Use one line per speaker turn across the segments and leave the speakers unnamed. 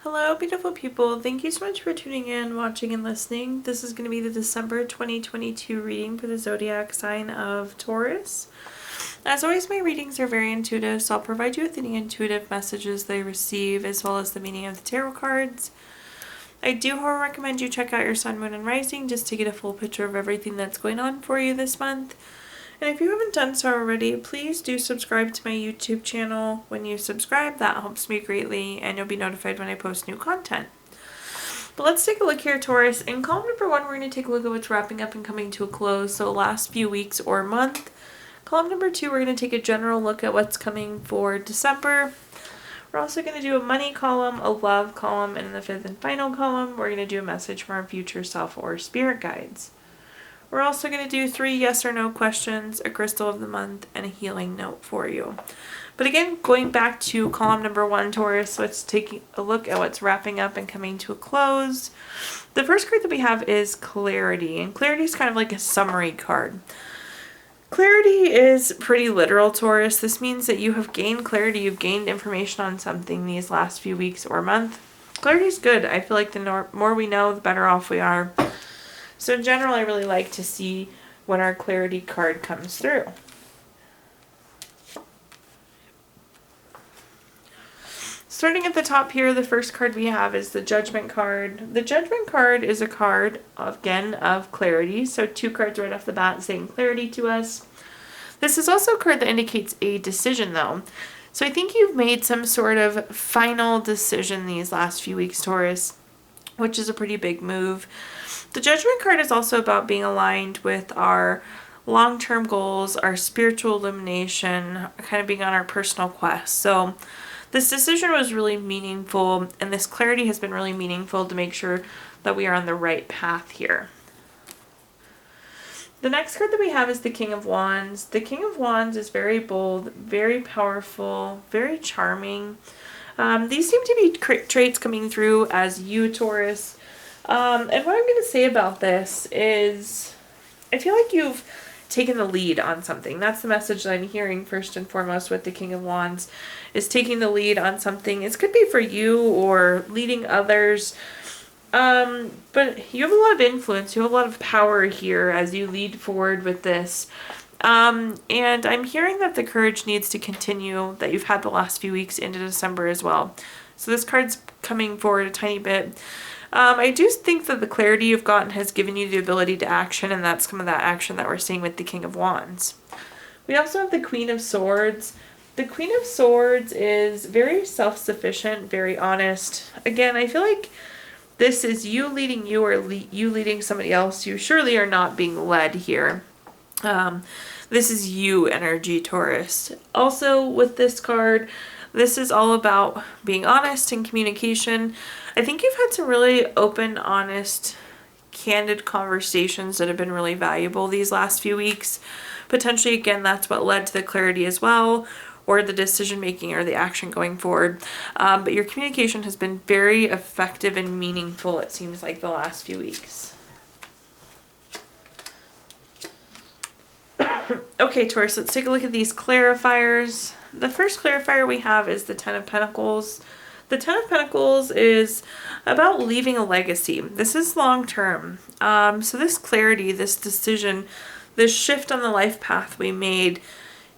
Hello, beautiful people. Thank you so much for tuning in, watching, and listening. This is going to be the December 2022 reading for the zodiac sign of Taurus. As always, my readings are very intuitive, so I'll provide you with any intuitive messages they receive, as well as the meaning of the tarot cards. I do, however, recommend you check out your sun, moon, and rising just to get a full picture of everything that's going on for you this month. And if you haven't done so already, please do subscribe to my YouTube channel. When you subscribe, that helps me greatly, and you'll be notified when I post new content. But let's take a look here, Taurus. In column number 1, we're going to take a look at what's wrapping up and coming to a close, so last few weeks or month. Column number 2, we're going to take a general look at what's coming for December. We're also going to do a money column, a love column, and in the 5th and final column, we're going to do a message from our future self or spirit guides. We're also going to do 3 yes or no questions, a crystal of the month, and a healing note for you. But again, going back to column number 1, Taurus, let's take a look at what's wrapping up and coming to a close. The first card that we have is Clarity, and Clarity is kind of like a summary card. Clarity is pretty literal, Taurus. This means that you have gained clarity, you've gained information on something these last few weeks or month. Clarity is good. I feel like the more we know, the better off we are. So in general, I really like to see when our clarity card comes through. Starting at the top here, the first card we have is the Judgment card. The Judgment card is a card, again, of clarity. So 2 cards right off the bat saying clarity to us. This is also a card that indicates a decision, though. So I think you've made some sort of final decision these last few weeks, Taurus, which is a pretty big move. The Judgment card is also about being aligned with our long-term goals, our spiritual illumination, kind of being on our personal quest. So this decision was really meaningful, and this clarity has been really meaningful to make sure that we are on the right path here. The next card that we have is the King of Wands. The King of Wands is very bold, very powerful, very charming. These seem to be traits coming through as you, Taurus. And what I'm going to say about this is I feel like you've taken the lead on something. That's the message that I'm hearing first and foremost with the King of Wands, is taking the lead on something. It could be for you or leading others. But you have a lot of influence. You have a lot of power here as you lead forward with this. And I'm hearing that the courage needs to continue that you've had the last few weeks into December as well. So this card's coming forward a tiny bit. I do think that the clarity you've gotten has given you the ability to action, and that's some of that action that we're seeing with the King of Wands. We also have the Queen of Swords. The Queen of Swords is very self-sufficient, very honest. Again, I feel like this is you leading you or you leading somebody else. You surely are not being led here. This is you energy, Taurus. Also with this card, this is all about being honest and communication. I think you've had some really open, honest, candid conversations that have been really valuable these last few weeks. Potentially, again, that's what led to the clarity as well, or the decision making or the action going forward. But your communication has been very effective and meaningful, it seems like, the last few weeks. Okay, Taurus, let's take a look at these clarifiers. The first clarifier we have is the Ten of Pentacles. The Ten of Pentacles is about leaving a legacy. This is long term. So this clarity, this decision, this shift on the life path we made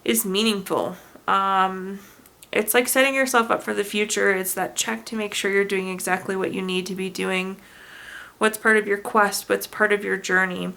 is meaningful. It's like setting yourself up for the future. It's that check to make sure you're doing exactly what you need to be doing, what's part of your quest, what's part of your journey.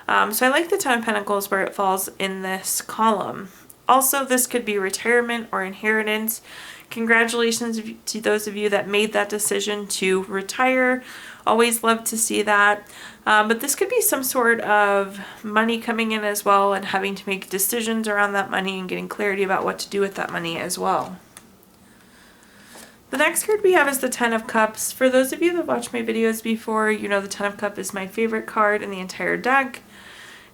So I like the Ten of Pentacles where it falls in this column. Also, this could be retirement or inheritance. Congratulations to those of you that made that decision to retire. Always love to see that. But this could be some sort of money coming in as well, and having to make decisions around that money and getting clarity about what to do with that money as well. The next card we have is the Ten of Cups. For those of you that watched my videos before, you know the Ten of Cups is my favorite card in the entire deck.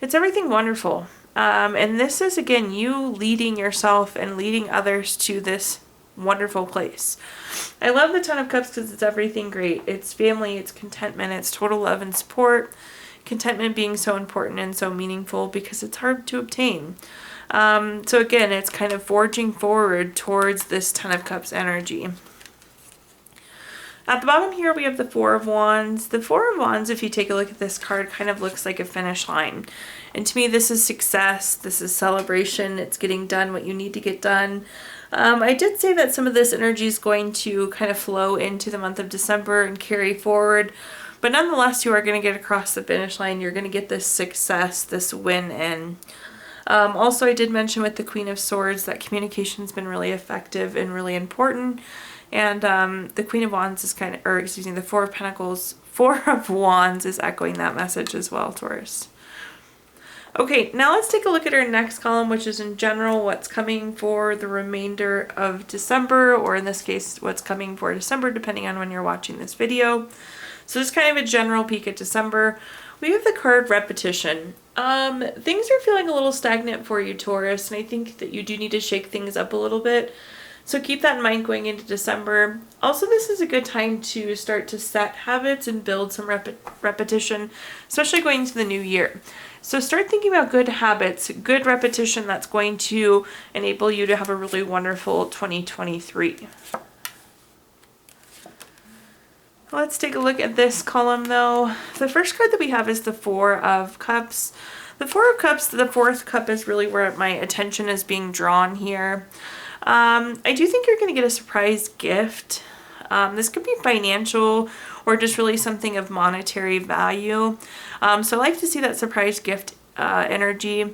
It's everything wonderful. And this is, again, you leading yourself and leading others to this wonderful place. I love the Ten of Cups because it's everything great. It's family, it's contentment, it's total love and support. Contentment being so important and so meaningful because it's hard to obtain. So again, it's kind of forging forward towards this Ten of Cups energy. At the bottom here, we have the Four of Wands. The Four of Wands, if you take a look at this card, kind of looks like a finish line. And to me, this is success. This is celebration. It's getting done what you need to get done. I did say that some of this energy is going to kind of flow into the month of December and carry forward. But nonetheless, you are going to get across the finish line. You're going to get this success, this win in. Also, I did mention with the Queen of Swords that communication's been really effective and really important. And the Queen of Wands is kind of, or excuse me, the Four of Pentacles, Four of Wands is echoing that message as well, Taurus. Okay, now let's take a look at our next column, which is in general what's coming for the remainder of December, or in this case, what's coming for December, depending on when you're watching this video. So this is kind of a general peek at December. We have the card Repetition. Things are feeling a little stagnant for you, Taurus, and I think that you do need to shake things up a little bit. So keep that in mind going into December. Also, this is a good time to start to set habits and build some repetition, especially going into the new year. So start thinking about good habits, good repetition that's going to enable you to have a really wonderful 2023. Let's take a look at this column though. The first card that we have is the Four of Cups. The Four of Cups, the fourth cup is really where my attention is being drawn here. I do think you're going to get a surprise gift. This could be financial or just really something of monetary value. So I like to see that surprise gift energy.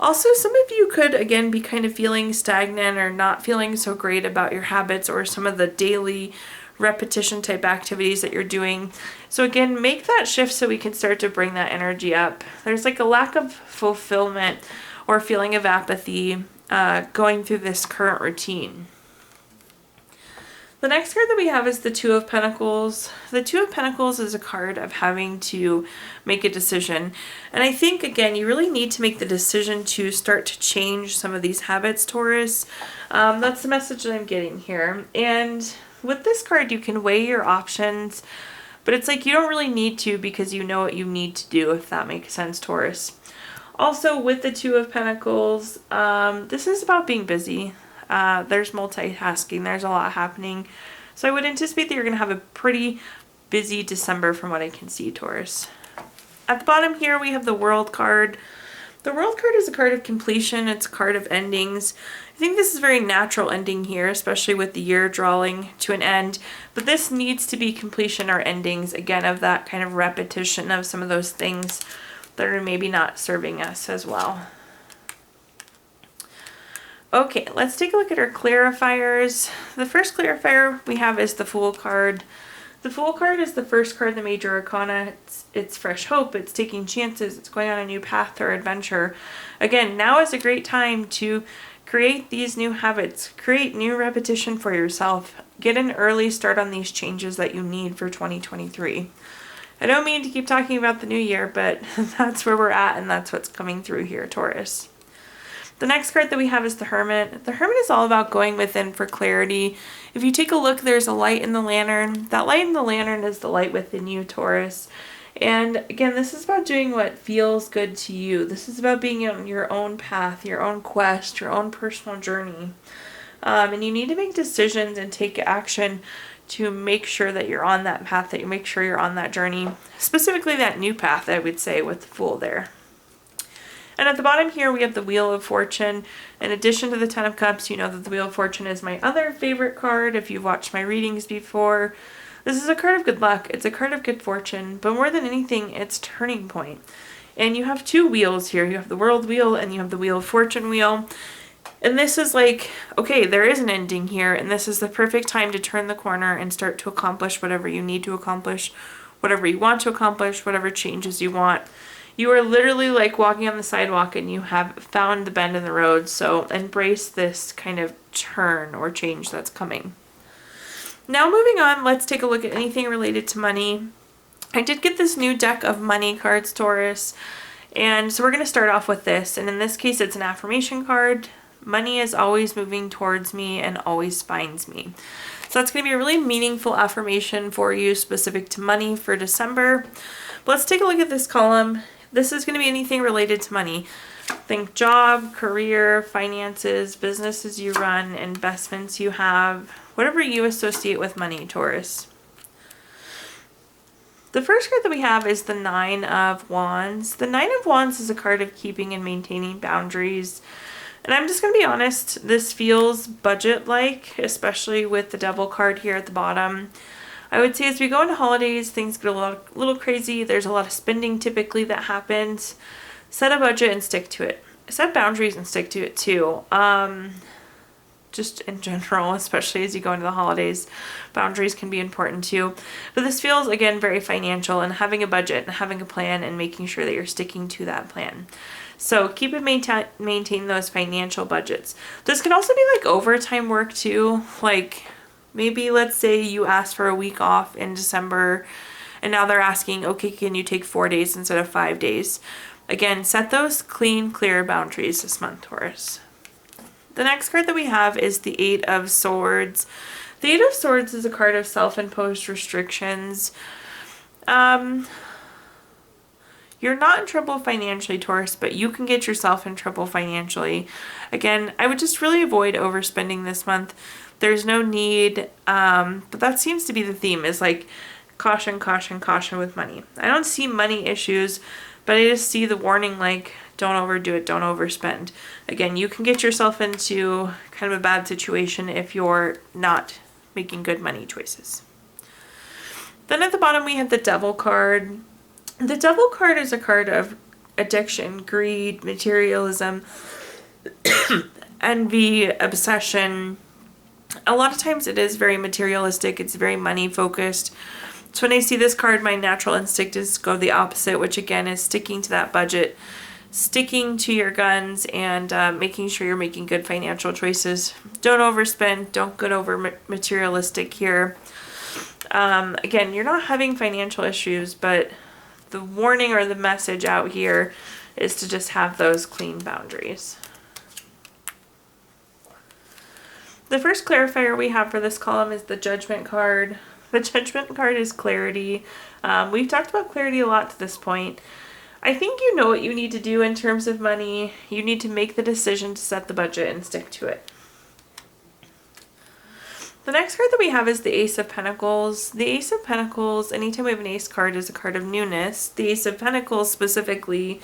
Also, some of you could, again, be kind of feeling stagnant or not feeling so great about your habits or some of the daily repetition type activities that you're doing. So again, make that shift so we can start to bring that energy up. There's like a lack of fulfillment or feeling of apathy going through this current routine. The next card that we have is the Two of Pentacles. The Two of Pentacles is a card of having to make a decision. And I think, again, you really need to make the decision to start to change some of these habits, Taurus. That's the message that I'm getting here. And with this card, you can weigh your options, but it's like you don't really need to because you know what you need to do, if that makes sense, Taurus. Also, with the Two of Pentacles, this is about being busy. There's multitasking. There's a lot happening. So I would anticipate that you're going to have a pretty busy December from what I can see, Taurus. At the bottom here, we have the World card. The World card is a card of completion. It's a card of endings. I think this is a very natural ending here, especially with the year drawing to an end. But this needs to be completion or endings, again, of that kind of repetition of some of those things that are maybe not serving us as well. Okay, let's take a look at our clarifiers. The first clarifier we have is the Fool card. The Fool card is the first card in the Major Arcana. It's fresh hope, it's taking chances, it's going on a new path or adventure. Again, now is a great time to create these new habits, create new repetition for yourself. Get an early start on these changes that you need for 2023. I don't mean to keep talking about the new year, but that's where we're at and that's what's coming through here, Taurus. The next card that we have is the Hermit. The Hermit is all about going within for clarity. If you take a look, there's a light in the lantern. That light in the lantern is the light within you, Taurus. And again, this is about doing what feels good to you. This is about being on your own path, your own quest, your own personal journey. And you need to make decisions and take action to make sure that you're on that path, that you make sure you're on that journey. Specifically that new path, I would say, with the Fool there. And at the bottom here, we have the Wheel of Fortune. In addition to the Ten of Cups, you know that the Wheel of Fortune is my other favorite card if you've watched my readings before. This is a card of good luck. It's a card of good fortune. But more than anything, it's turning point. And you have two wheels here. You have the World Wheel and you have the Wheel of Fortune wheel. And this is like, okay, there is an ending here. And this is the perfect time to turn the corner and start to accomplish whatever you need to accomplish, whatever you want to accomplish, whatever changes you want. You are literally like walking on the sidewalk and you have found the bend in the road. So embrace this kind of turn or change that's coming. Now moving on, let's take a look at anything related to money. I did get this new deck of money cards, Taurus. And so we're going to start off with this. And in this case, it's an affirmation card. Money is always moving towards me and always finds me. So that's going to be a really meaningful affirmation for you specific to money for December. But let's take a look at this column. This is going to be anything related to money. Think job, career, finances, businesses you run, investments you have, whatever you associate with money, Taurus. The first card that we have is the Nine of Wands. The Nine of Wands is a card of keeping and maintaining boundaries. And I'm just going to be honest, this feels budget-like, especially with the Devil card here at the bottom. I would say as we go into holidays, things get a little crazy. There's a lot of spending typically that happens. Set a budget and stick to it. Set boundaries and stick to it too. Just in general, especially as you go into the holidays, boundaries can be important too. But this feels, again, very financial, and having a budget and having a plan and making sure that you're sticking to that plan. So keep and maintain those financial budgets. This can also be like overtime work too. Like maybe let's say you asked for a week off in December and now they're asking, okay, can you take 4 days instead of 5 days? Again, set those clean, clear boundaries this month, Taurus. The next card that we have is the Eight of Swords. The Eight of Swords is a card of self-imposed restrictions. You're not in trouble financially, Taurus, but you can get yourself in trouble financially. Again, I would just really avoid overspending this month. There's no need, but that seems to be the theme, is like caution, caution, caution with money. I don't see money issues, but I just see the warning like, don't overdo it, don't overspend. Again, you can get yourself into kind of a bad situation if you're not making good money choices. Then at the bottom we have the Devil card. The Devil card is a card of addiction, greed, materialism, envy, obsession. A lot of times it is very materialistic. It's very money focused. So when I see this card, my natural instinct is to go the opposite, which again is sticking to that budget, sticking to your guns, and making sure you're making good financial choices. Don't overspend. Don't get over materialistic here. Again, you're not having financial issues, but the warning or the message out here is to just have those clean boundaries. The first clarifier we have for this column is the Judgment card. The Judgment card is clarity. We've talked about clarity a lot to this point. I think you know what you need to do in terms of money. You need to make the decision to set the budget and stick to it. The next card that we have is the Ace of Pentacles. The Ace of Pentacles, anytime we have an Ace card, is a card of newness. The Ace of Pentacles specifically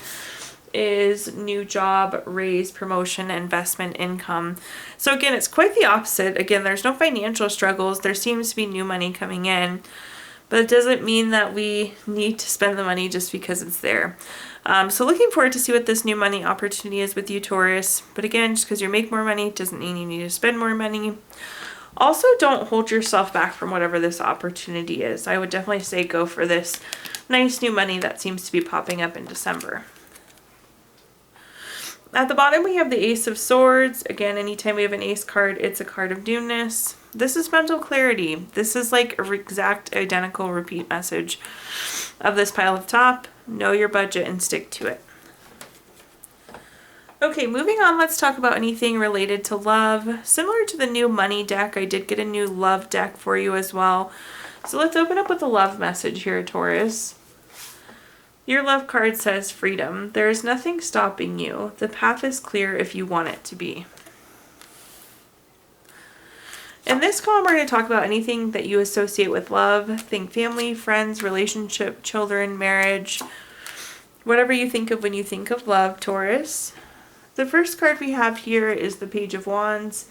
is new job, raise, promotion, investment, income. So again, it's quite the opposite. Again, there's no financial struggles. There seems to be new money coming in, but it doesn't mean that we need to spend the money just because it's there. So looking forward to see what this new money opportunity is with you, Taurus. But again, just because you make more money doesn't mean you need to spend more money. Also, don't hold yourself back from whatever this opportunity is. I would definitely say go for this nice new money that seems to be popping up in December. At the bottom, we have the Ace of Swords. Again, anytime we have an Ace card, it's a card of newness. This is mental clarity. This is like an exact identical repeat message of this pile up top. Know your budget and stick to it. Okay, moving on, let's talk about anything related to love. Similar to the new money deck, I did get a new love deck for you as well. So let's open up with a love message here, Taurus. Your love card says freedom. There is nothing stopping you. The path is clear if you want it to be. In this column, we're going to talk about anything that you associate with love. Think family, friends, relationship, children, marriage, whatever you think of when you think of love, Taurus. The first card we have here is the Page of Wands.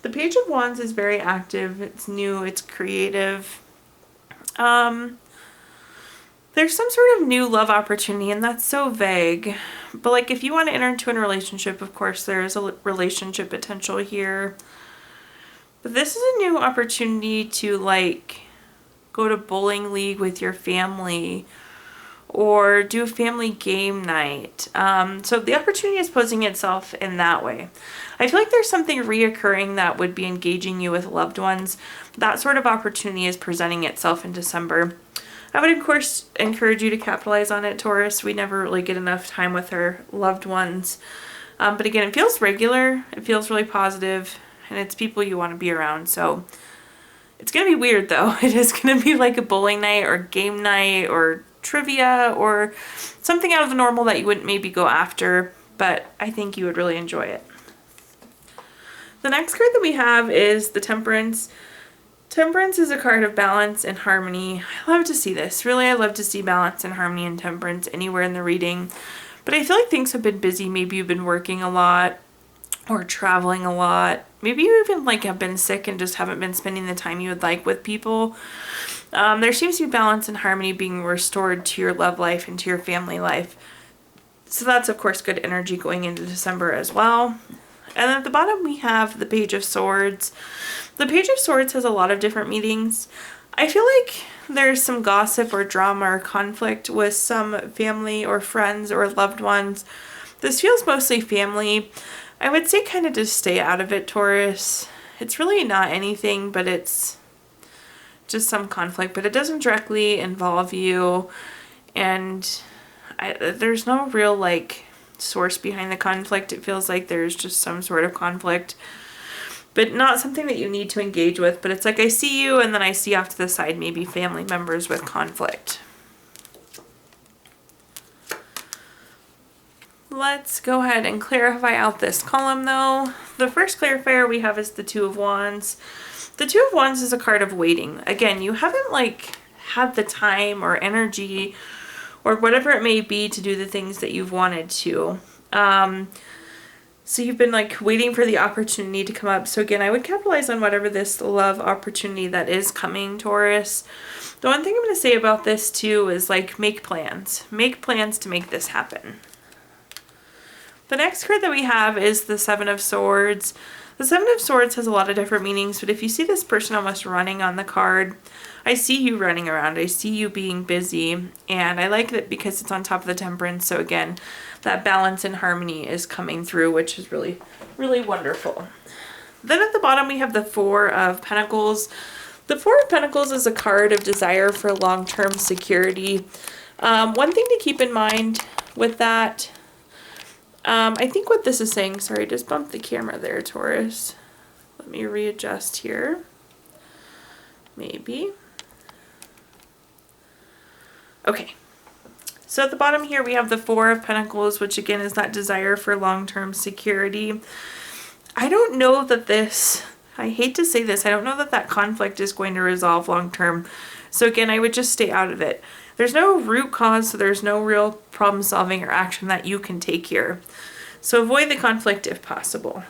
The Page of Wands is very active. It's new. It's creative. There's some sort of new love opportunity, and that's so vague. But like if you want to enter into a relationship, of course, there is a relationship potential here. But this is a new opportunity to like go to bowling league with your family or do a family game night. So the opportunity is posing itself in that way. I feel like there's something reoccurring that would be engaging you with loved ones. That sort of opportunity is presenting itself in December. I would, of course, encourage you to capitalize on it, Taurus. We never really get enough time with our loved ones. But again, it feels regular. It feels really positive, and it's people you want to be around. So it's going to be weird, though. It is going to be like a bowling night or game night or trivia or something out of the normal that you wouldn't maybe go after, but I think you would really enjoy it. The next card that we have is the Temperance. Temperance is a card of balance and harmony. I love to see this. Really, I love to see balance and harmony and temperance anywhere in the reading. But I feel like things have been busy. Maybe you've been working a lot or traveling a lot. Maybe you even like have been sick and just haven't been spending the time you would like with people. There seems to be balance and harmony being restored to your love life and to your family life. So that's, of course, good energy going into December as well. And then at the bottom, we have the Page of Swords. The Page of Swords has a lot of different meanings. I feel like there's some gossip or drama or conflict with some family or friends or loved ones. This feels mostly family. I would say kind of just stay out of it, Taurus. It's really not anything, but it's just some conflict. But it doesn't directly involve you. And there's no real, like, source behind the conflict. It feels like there's just some sort of conflict, but not something that you need to engage with. But it's like I see you, and then I see off to the side maybe family members with conflict. Let's go ahead and clarify out this column, though. The first clarifier we have is the Two of Wands. The Two of Wands is a card of waiting. Again, you haven't, like, had the time or energy or whatever it may be to do the things that you've wanted to. So you've been like waiting for the opportunity to come up. So again, I would capitalize on whatever this love opportunity that is coming, Taurus. The one thing I'm going to say about this too is like make plans. Make plans to make this happen. The next card that we have is the Seven of Swords. The Seven of Swords has a lot of different meanings, but if you see this person almost running on the card, I see you running around. I see you being busy, and I like that because it's on top of the Temperance. So again, that balance and harmony is coming through, which is really, really wonderful. Then at the bottom, we have the Four of Pentacles. The Four of Pentacles is a card of desire for long-term security. One thing to keep in mind with that, I think what this is saying, sorry, just bumped the camera there, Taurus. Let me readjust here. Maybe. Okay. So at the bottom here, we have the Four of Pentacles, which again is that desire for long-term security. I don't know that this, I hate to say this, I don't know that that conflict is going to resolve long-term. So again, I would just stay out of it. There's no root cause, so there's no real problem solving or action that you can take here. So avoid the conflict if possible.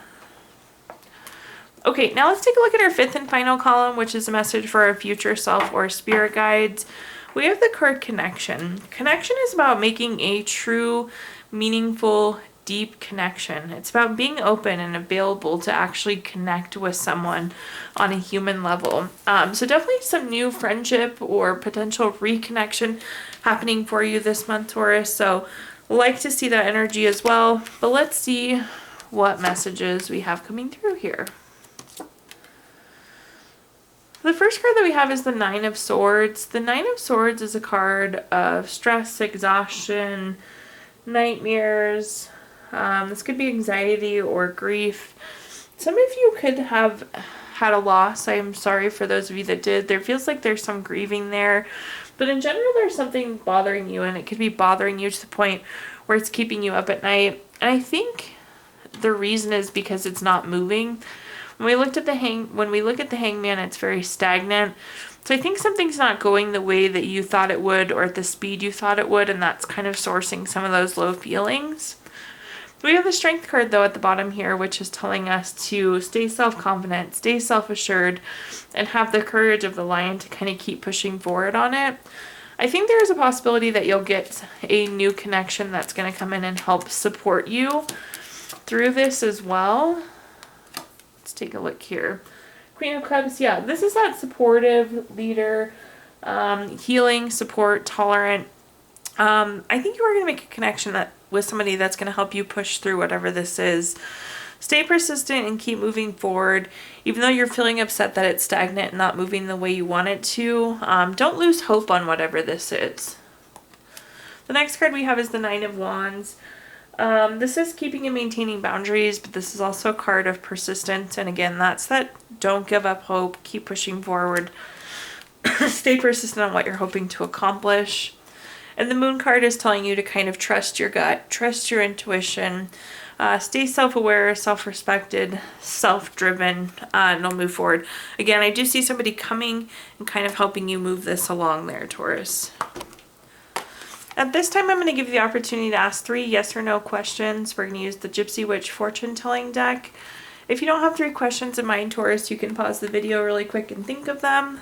Okay, now let's take a look at our fifth and final column, which is a message for our future self or spirit guides. We have the card Connection. Connection is about making a true, meaningful, deep connection. It's about being open and available to actually connect with someone on a human level. So definitely some new friendship or potential reconnection happening for you this month, Taurus. So like to see that energy as well. But let's see what messages we have coming through here. The first card that we have is the Nine of Swords. The Nine of Swords is a card of stress, exhaustion, nightmares. This could be anxiety or grief. Some of you could have had a loss. I am sorry for those of you that did. There feels like there's some grieving there. But in general, there's something bothering you, and it could be bothering you to the point where it's keeping you up at night. And I think the reason is because it's not moving. When we look at the Hangman, it's very stagnant. So I think something's not going the way that you thought it would or at the speed you thought it would, and that's kind of sourcing some of those low feelings. We have the Strength card, though, at the bottom here, which is telling us to stay self-confident, stay self-assured, and have the courage of the lion to kind of keep pushing forward on it. I think there is a possibility that you'll get a new connection that's going to come in and help support you through this as well. Let's take a look here. Queen of Cups, yeah, this is that supportive leader, healing, support, tolerant. I think you are going to make a connection with somebody that's going to help you push through whatever this is. Stay persistent and keep moving forward. Even though you're feeling upset that it's stagnant and not moving the way you want it to, don't lose hope on whatever this is. The next card we have is the Nine of Wands. This is keeping and maintaining boundaries, but this is also a card of persistence. And again, that's that don't give up hope, keep pushing forward, stay persistent on what you're hoping to accomplish. And the Moon card is telling you to kind of trust your gut, trust your intuition, Stay self-aware, self-respected, self-driven, and it'll move forward. Again, I do see somebody coming and kind of helping you move this along there, Taurus. At this time, I'm going to give you the opportunity to ask 3 yes or no questions. We're going to use the Gypsy Witch fortune telling deck. If you don't have 3 questions in mind, Taurus, you can pause the video really quick and think of them.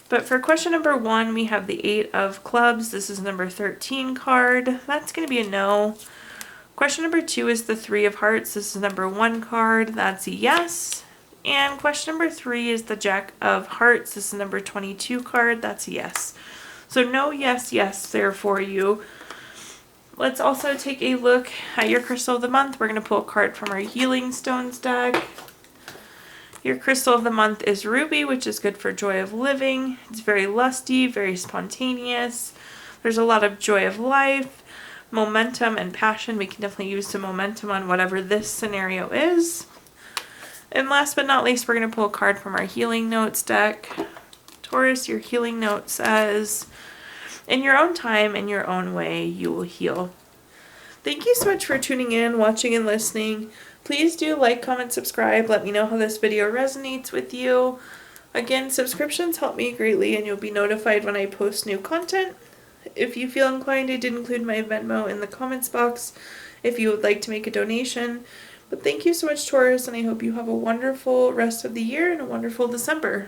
But for question number 1, we have the 8 of clubs. This is number 13 card. That's going to be a no. Question number 2 is the 3 of hearts. This is number 1 card. That's a yes. And question number 3 is the Jack of hearts. This is number 22 card. That's a yes. So no, yes, yes there for you. Let's also take a look at your crystal of the month. We're going to pull a card from our Healing Stones deck. Your crystal of the month is ruby, which is good for joy of living. It's very lusty, very spontaneous. There's a lot of joy of life, momentum and passion. We can definitely use some momentum on whatever this scenario is. And last but not least, we're going to pull a card from our Healing Notes deck. Taurus, your healing note says, in your own time, in your own way, you will heal. Thank you so much for tuning in, watching, and listening. Please do like, comment, subscribe. Let me know how this video resonates with you. Again, subscriptions help me greatly, and you'll be notified when I post new content. If you feel inclined, I did include my Venmo in the comments box if you would like to make a donation. But thank you so much, Taurus, and I hope you have a wonderful rest of the year and a wonderful December.